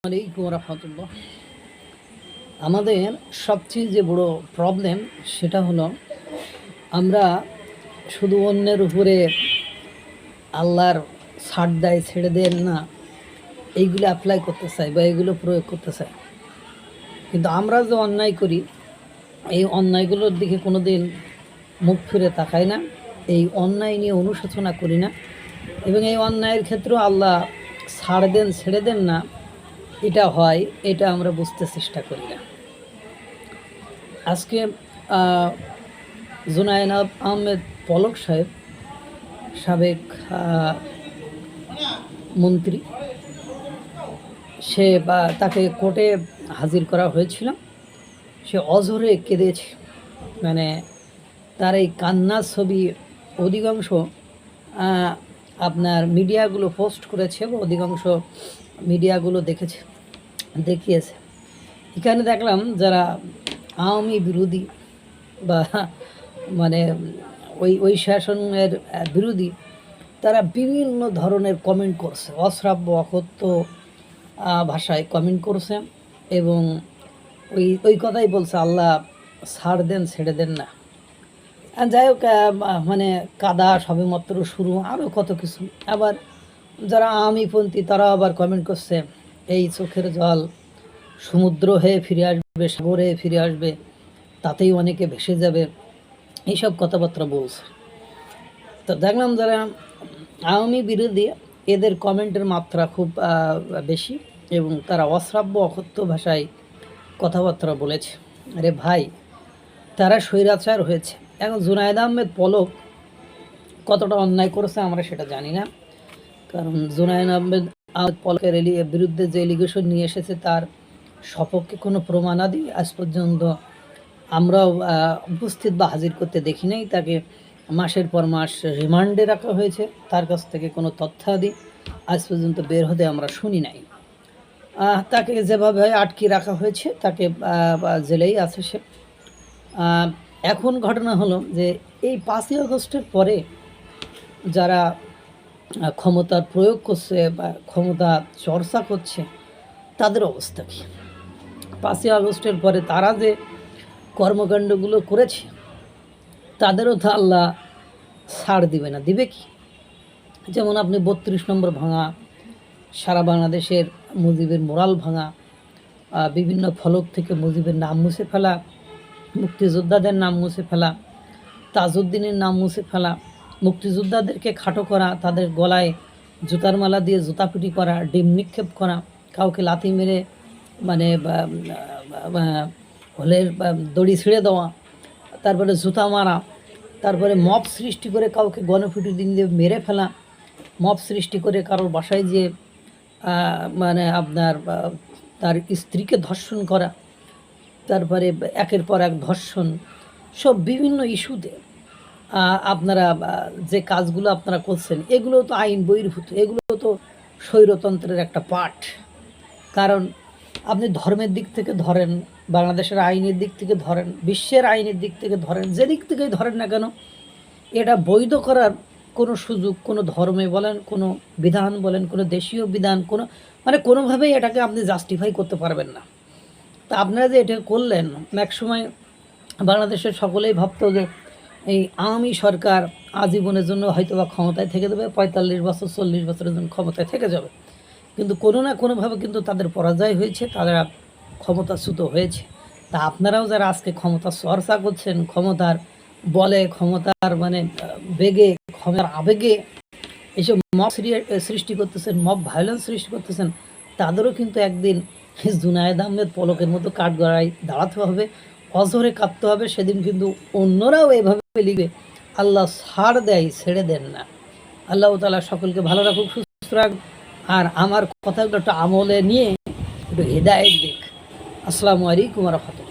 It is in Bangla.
আলাইকুম রহমতুল্লাহ। আমাদের সবচেয়ে যে বড় প্রবলেম সেটা হলো আমরা শুধু অন্যের উপরে আল্লাহর ছাড় দেয় ছেড়ে দেন না এইগুলো অ্যাপ্লাই করতে চাই বা এগুলো প্রয়োগ করতে চাই, কিন্তু আমরা যে অন্যায় করি এই অন্যায়গুলোর দিকে কোনো দিন মুখ ফিরে তাকাই না, এই অন্যায় নিয়ে অনুশোচনা করি না, এবং এই অন্যায়ের ক্ষেত্রেও আল্লাহ ছাড় দেন ছেড়ে দেন না এটা হয়, এটা আমরা বুঝতে চেষ্টা করি না। আজকে জুনায়েদ আহমেদ পলক সাহেব, সাবেক মন্ত্রী, সে তাকে কোর্টে হাজির করা হয়েছিল। সে অঝরে কেঁদেছে, মানে তার এই কান্নার ছবি অধিকাংশ আপনার মিডিয়াগুলো পোস্ট করেছে বা অধিকাংশ মিডিয়াগুলো দেখিয়েছে। এখানে দেখলাম যারা আওয়ামী বিরোধী বা মানে ওই শাসনের বিরোধী, তারা বিভিন্ন ধরনের কমেন্ট করছে, অশ্রাব্য অকথ্য ভাষায় কমেন্ট করছে, এবং ওই কথাই বলছে আল্লাহ ছাড় দেন ছেড়ে দেন না। যাই হোক, মানে কাদা সবেমাত্র শুরু, আরও কত কিছু। আবার যারা আওয়ামীপন্থী তারা আবার কমেন্ট করছে এই চোখের জল সমুদ্র হয়ে ফিরে আসবে, সাগরে ফিরে আসবে, তাতেই অনেকে ভেসে যাবে, এইসব কথাবার্তা বলছে। তো দেখলাম যারা আওয়ামী বিরোধী এদের কমেন্টের মাত্রা খুব বেশি, এবং তারা অশ্রাব্য অকথ্য ভাষায় কথাবার্তা বলেছে। আরে ভাই, তারা স্বৈরাচার হয়েছে। এখন জুনায়েদ আহমেদ পলক কতটা অন্যায় করেছে আমরা সেটা জানি না, কারণ জুনায়েদ আহমেদ পলকের বিরুদ্ধে যে এলিগেশন নিয়ে এসেছে তার সপক্ষে কোনো প্রমাণাদি আজ পর্যন্ত আমরাও উপস্থিত বা হাজির করতে দেখি নাই। তাকে মাসের পর মাস রিমান্ডে রাখা হয়েছে, তার কাছ থেকে কোনো তথ্যাদি আজ পর্যন্ত বের হতে আমরা শুনি নাই। তাকে যেভাবে আটকে রাখা হয়েছে, তাকে জেলেই আছে সে। এখন ঘটনা হলো যে এই 5ই আগস্টের পরে যারা ক্ষমতার প্রয়োগ করছে বা ক্ষমতা চর্চা করছে তাদের অবস্থা কী? 5ই আগস্টের পরে তারা যে কর্মকাণ্ডগুলো করেছে তাদেরও তো আল্লাহ ছাড় দিবে না, দিবে কি? যেমন আপনি 32 নম্বর ভাঙা, সারা বাংলাদেশের মুজিবের মোরাল ভাঙা, বিভিন্ন ফলক থেকে মুজিবের নাম মুছে ফেলা, মুক্তিযোদ্ধাদের নাম মুছে ফেলা, তাজউদ্দিনের নাম মুছে ফেলা, মুক্তিযোদ্ধাদেরকে খাটো করা, তাদের গলায় জুতার মালা দিয়ে জুতাপিটি করা, ডিম নিক্ষেপ করা, কাউকে লাথি মেরে মানে হলের দড়ি ছিঁড়ে দেওয়া, তারপরে জুতা মারা, তারপরে মব সৃষ্টি করে কাউকে গণপিটু দিন দিয়ে মেরে ফেলা, মব সৃষ্টি করে কারোর বাসায় যে মানে আপনার তার স্ত্রীকে ধর্ষণ করা, তারপরে একের পর এক ধর্ষণ, সব বিভিন্ন ইস্যুতে আপনারা যে কাজগুলো আপনারা করছেন এগুলো তো আইন বহির্ভূত, এগুলো তো স্বৈরতন্ত্রের একটা পার্ট। কারণ আপনি ধর্মের দিক থেকে ধরেন, বাংলাদেশের আইনের দিক থেকে ধরেন, বিশ্বের আইনের দিক থেকে ধরেন, যে দিক থেকেই ধরেন না কেন, এটা বৈধ করার কোনো সুযোগ কোনো ধর্মে বলেন, কোনো বিধান বলেন, কোনো দেশীয় বিধান, কোনো মানে কোনোভাবেই এটাকে আপনি জাস্টিফাই করতে পারবেন না। তা আপনারা যে এটা করলেন, একসময় বাংলাদেশের সকলেই ভাবতো যে এই আওয়ামী সরকার আজীবনের জন্য হয়তো বা ক্ষমতায় থেকে যাবে, 45 বছর 40 বছরের জন্য ক্ষমতায় থেকে যাবে, কিন্তু কোনো না কোনোভাবে কিন্তু তাদের পরাজয় হয়েছে, তারা ক্ষমতাচ্যুত হয়েছে। তা আপনারাও যারা আজকে ক্ষমতা চর্চা করছেন, ক্ষমতার বলে, ক্ষমতার মানে বেগে, ক্ষমতার আবেগে এইসব মব সৃষ্টি করতেছেন, মব ভায়োলেন্স সৃষ্টি করতেছেন, তাদেরও কিন্তু একদিন জুনায়েদ আহমেদ পলকের মতো কাঠগড়ায় দাঁড়াতে হবে, অঝরে কাঁদতে হবে। সেদিন কিন্তু অন্যরাও এভাবে লিখবে আল্লাহ ছাড় দেয় ছেড়ে দেন না। আল্লাহ তাআলা সকলকে ভালো রাখুক, সুস্থ রাখুক, আর আমার কথাগুলো একটু আমলে নিয়ে একটু হেদায়েত দিক। আসসালামু আলাইকুম ওয়া রাহমাতুল্লাহ।